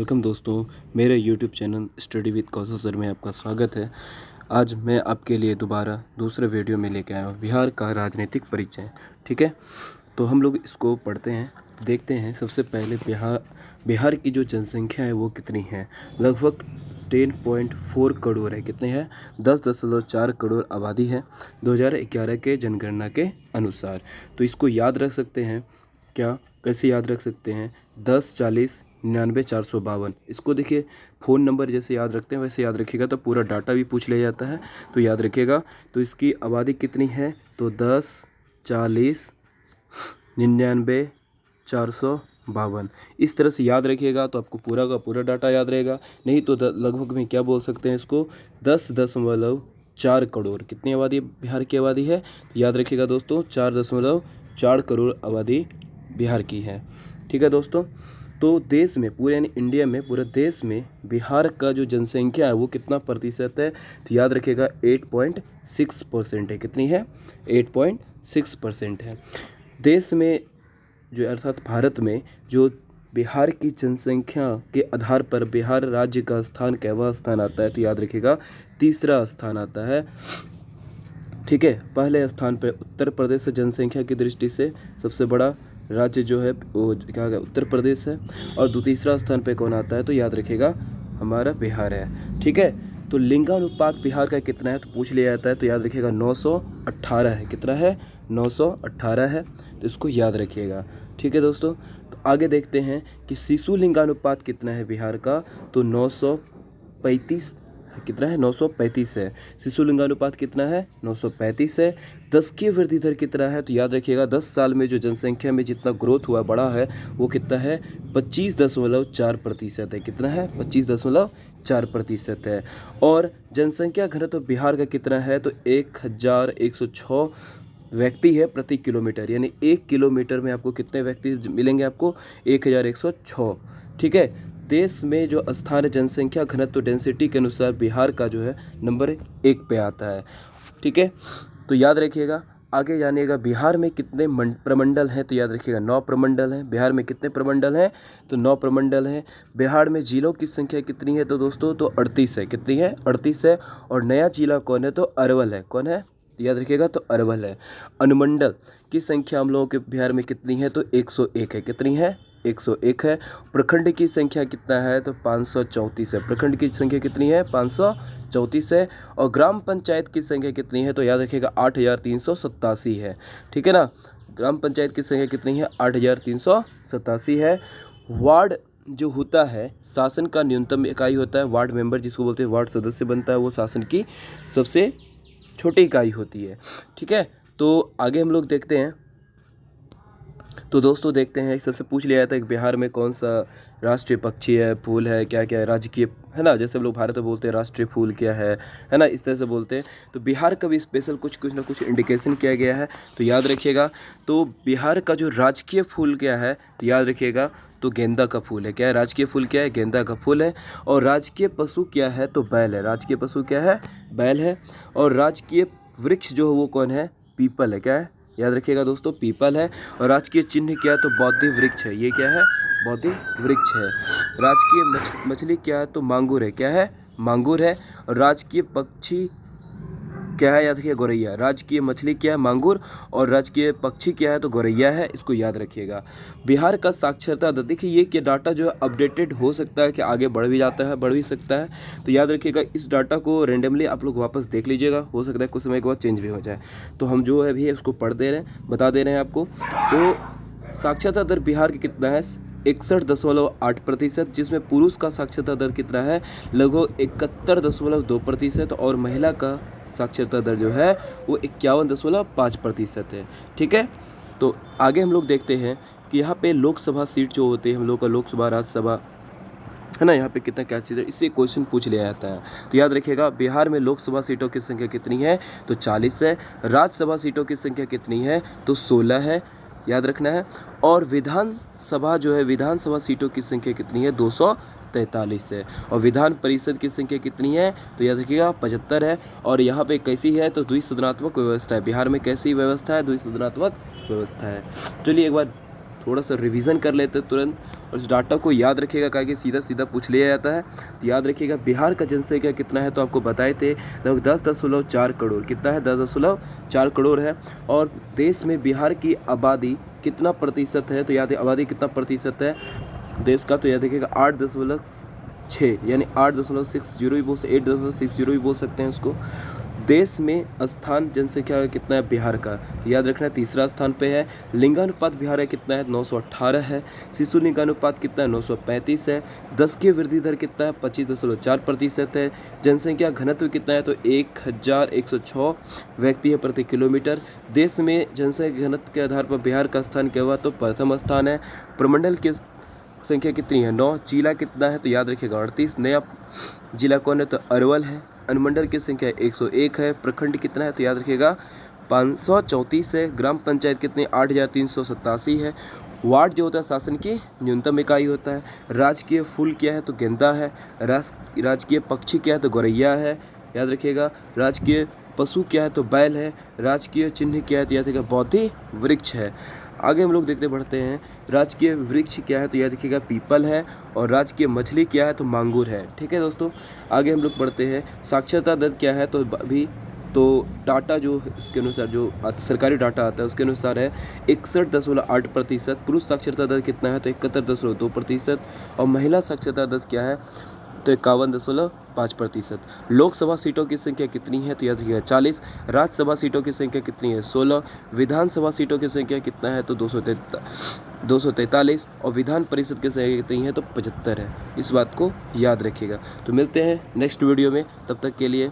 Welcome दोस्तों, मेरे YouTube channel study with Kaushal sir में आपका स्वागत है। आज मैं आपके लिए दोबारा दूसरे वीडियो में लेके आया हूँ बिहार का राजनीतिक परिचय। ठीक है, तो हम लोग इसको पढ़ते हैं, देखते हैं। सबसे पहले बिहार की जो जनसंख्या है वो कितनी है। लगभग 10.4 करोड़ है। कितने हैं? 10.4 करोड़ आबादी है 2011 के जनगणना के अनुसार। तो इसको याद रख सकते हैं क्या? कैसे याद रख सकते हैं? 10 40 99 452। इसको देखिए, फ़ोन नंबर जैसे याद रखते हैं वैसे याद रखिएगा तो पूरा डाटा भी पूछ लिया जाता है, तो याद रखिएगा। तो इसकी आबादी कितनी है? तो 10 40 99 452। इस तरह से याद रखिएगा तो आपको पूरा का पूरा डाटा याद रहेगा। नहीं तो लगभग में क्या बोल सकते हैं इसको, 10.4 करोड़। कितनी आबादी बिहार की आबादी है? तो याद रखिएगा दोस्तों, 4.4 करोड़ आबादी बिहार की है। ठीक है दोस्तों, तो देश में पूरे यानी इंडिया में पूरे देश में बिहार का जो जनसंख्या है वो कितना प्रतिशत है? तो याद रखिएगा 8.6% है। कितनी है? 8.6% है। देश में जो अर्थात भारत में जो बिहार की जनसंख्या के आधार पर बिहार राज्य का स्थान कैवा स्थान आता है? तो याद रखिएगा तीसरा स्थान आता है। ठीक है, पहले स्थान पर उत्तर प्रदेश है। जनसंख्या की दृष्टि से सबसे बड़ा राज्य जो है वो क्या है? उत्तर प्रदेश है। और तीसरा स्थान पे कौन आता है? तो याद रखिएगा हमारा बिहार है। ठीक है, तो लिंगानुपात बिहार का कितना है? तो पूछ लिया जाता है, तो याद रखिएगा 918 है। कितना है? 918 है, तो इसको याद रखिएगा। ठीक है दोस्तों, तो आगे देखते हैं कि शिशु लिंगानुपात कितना है बिहार का? तो 935। कितना है? 935 है। शिशु लिंगानुपात कितना है? 935 है। दशकीय वृद्धि दर कितना है? तो याद रखिएगा 10 साल में जो जनसंख्या में जितना ग्रोथ हुआ बढ़ा है वो कितना है? 25.4% है। कितना है? 25.4% है। और जनसंख्या घनत्व बिहार का कितना है? तो 1106 व्यक्ति है प्रति किलोमीटर, यानी 1 किलोमीटर में आपको कितने व्यक्ति मिलेंगे? आपको 1106। ठीक है, देश में जो स्थान जनसंख्या घनत्व डेंसिटी के अनुसार बिहार का जो है नंबर 1 पे आता है। ठीक है, तो याद रखिएगा। आगे जानिएगा बिहार में कितने प्रमंडल हैं? तो याद रखिएगा 9 प्रमंडल हैं। बिहार में कितने प्रमंडल हैं? तो 9 प्रमंडल हैं। बिहार में जिलों की संख्या कितनी है? तो दोस्तों तो 38 है। कितनी है? 38 है। और नया जिला कौन है? तो अरवल है। कौन है? तो याद रखिएगा तो अरवल है। अनुमंडल की संख्या हम लोगों के बिहार में कितनी है? तो 101 है। कितनी है? 101 है। प्रखंड की संख्या कितना है? तो 534 है। प्रखंड की संख्या कितनी है? 534 है। और ग्राम पंचायत की संख्या कितनी है? तो याद रखिएगा 8387 है। ठीक है ना, ग्राम पंचायत की संख्या कितनी है? 8387 है। वार्ड जो होता है, शासन का न्यूनतम इकाई होता है वार्ड मेंबर, जिसको बोलते हैं वार्ड सदस्य बनता है, वो शासन की सबसे छोटी इकाई होती है। ठीक है, तो आगे हम लोग देखते हैं। तो दोस्तों देखते हैं, सबसे पूछ लिया जाता है कि बिहार में कौन सा राष्ट्रीय पक्षी है, फूल है, क्या क्या है, राजकीय है ना, जैसे हम लोग भारत में बोलते हैं राष्ट्रीय फूल क्या है ना, इस तरह से बोलते हैं। तो बिहार का भी स्पेशल कुछ ना कुछ इंडिकेशन किया गया है, तो याद रखिएगा। तो बिहार का जो राजकीय फूल क्या है? तो याद रखिएगा तो गेंदा का फूल है। क्या है? राजकीय फूल क्या है? गेंदा का फूल है। और राजकीय पशु क्या है? तो बैल है। राजकीय पशु क्या है? बैल है। और राजकीय वृक्ष जो है वो कौन है? पीपल है। क्या है? याद रखिएगा दोस्तों, पीपल है। और राजकीय चिन्ह क्या है? तो बौद्धि वृक्ष है। ये क्या है? बौद्धि वृक्ष है। राजकीय मछली क्या है? तो मांगुर है। क्या है? मांगुर है। और राजकीय पक्षी क्या है? याद रखिए गौरैया। राजकीय मछली क्या है? मांगुर। और राजकीय पक्षी क्या है? तो गौरैया है। इसको याद रखिएगा। बिहार का साक्षरता दर, देखिए ये क्या डाटा जो है अपडेटेड हो सकता है कि आगे बढ़ भी जाता है, बढ़ भी सकता है, तो याद रखिएगा इस डाटा को रेंडमली आप लोग वापस देख लीजिएगा, हो सकता है कुछ समय के बाद चेंज भी हो जाए। तो हम जो है भी उसको पढ़ दे रहे हैं, बता दे रहे हैं आपको। तो साक्षरता दर बिहार की कितना है? 61.8%, जिसमें पुरुष का साक्षरता दर कितना है? लगभग 71.2%। और महिला का साक्षरता दर जो है वो 51.5% है। ठीक है, तो आगे हम लोग देखते हैं कि यहाँ पे लोकसभा सीट जो होते हैं हम लोग का, लोकसभा राज्यसभा है ना, यहाँ पे कितना क्या चीज़ है, इससे क्वेश्चन पूछ लिया जाता है। तो याद रखिएगा बिहार में लोकसभा सीटों की संख्या कितनी है? तो 40 है। राज्यसभा सीटों की संख्या कितनी है? तो 16 है, याद रखना है। और विधानसभा जो है, विधानसभा सीटों की संख्या कितनी है? 243 है। और विधान परिषद की संख्या कितनी है? तो याद रखिएगा 75 है। और यहाँ पे कैसी है? तो द्विसदनात्मक व्यवस्था है। बिहार में कैसी व्यवस्था है? द्विसदनात्मक व्यवस्था है। चलिए एक बार थोड़ा सा रिवीजन कर लेते हैं तुरंत, और इस डाटा को याद रखिएगा, क्या कि सीधा सीधा पूछ लिया जाता है। तो याद रखिएगा बिहार का जनसंख्या कितना है, तो आपको बताए थे लगभग 10.4 करोड़। कितना है? 10.4 करोड़ है। और देश में बिहार की आबादी कितना प्रतिशत है, तो याद है आबादी कितना प्रतिशत है देश का, तो याद रखिएगा 8.6, यानी 8.60 भी बोल 8.60 भी बोल सकते हैं उसको। देश में स्थान जनसंख्या का कितना है बिहार का, याद रखना है तीसरा स्थान पे है। लिंगानुपात बिहार का कितना है? 918 है। शिशु लिंगानुपात कितना है? 935 है। 10 की वृद्धि दर कितना है? 25.4% है। जनसंख्या घनत्व कितना है? तो 1106 व्यक्ति है प्रति किलोमीटर। देश में जनसंख्या घनत्व के आधार पर बिहार का स्थान क्या हुआ, तो प्रथम स्थान है। प्रमंडल की संख्या कितनी है? 9। जिला कितना है, तो याद रखिएगा 38। नया जिला कौन है, तो अरवल है। अनुमंडल की संख्या 101 है। प्रखंड कितना है, तो याद रखिएगा 534 है। ग्राम पंचायत कितनी? 8387 है। वार्ड जो होता है शासन की न्यूनतम इकाई होता है। राजकीय फूल क्या है, तो गेंदा है। राजकीय पक्षी क्या है, तो गौरैया है, याद रखिएगा। राजकीय पशु क्या है, तो बैल है। राजकीय चिन्ह क्या है, तो याद रखिएगा बोधि वृक्ष है। आगे हम लोग देखते बढ़ते हैं। राजकीय वृक्ष क्या है, तो याद रखिएगा पीपल है। और राजकीय मछली क्या है, तो मांगुर है। ठीक है दोस्तों, आगे हम लोग बढ़ते हैं। साक्षरता दर क्या है, तो अभी तो डाटा जो इसके अनुसार जो सरकारी डाटा आता है उसके अनुसार है 61.8%। पुरुष साक्षरता दर कितना है, तो 71.2%। और महिला साक्षरता दर क्या है, तो 51.5%। लोकसभा सीटों की संख्या कितनी है, तो याद रखिएगा 40। राज्यसभा सीटों की संख्या कितनी है? 16। विधानसभा सीटों की संख्या कितना है, तो 243। और विधान परिषद की संख्या कितनी है, तो 75 है। इस बात को याद रखिएगा। तो मिलते हैं नेक्स्ट वीडियो में, तब तक के लिए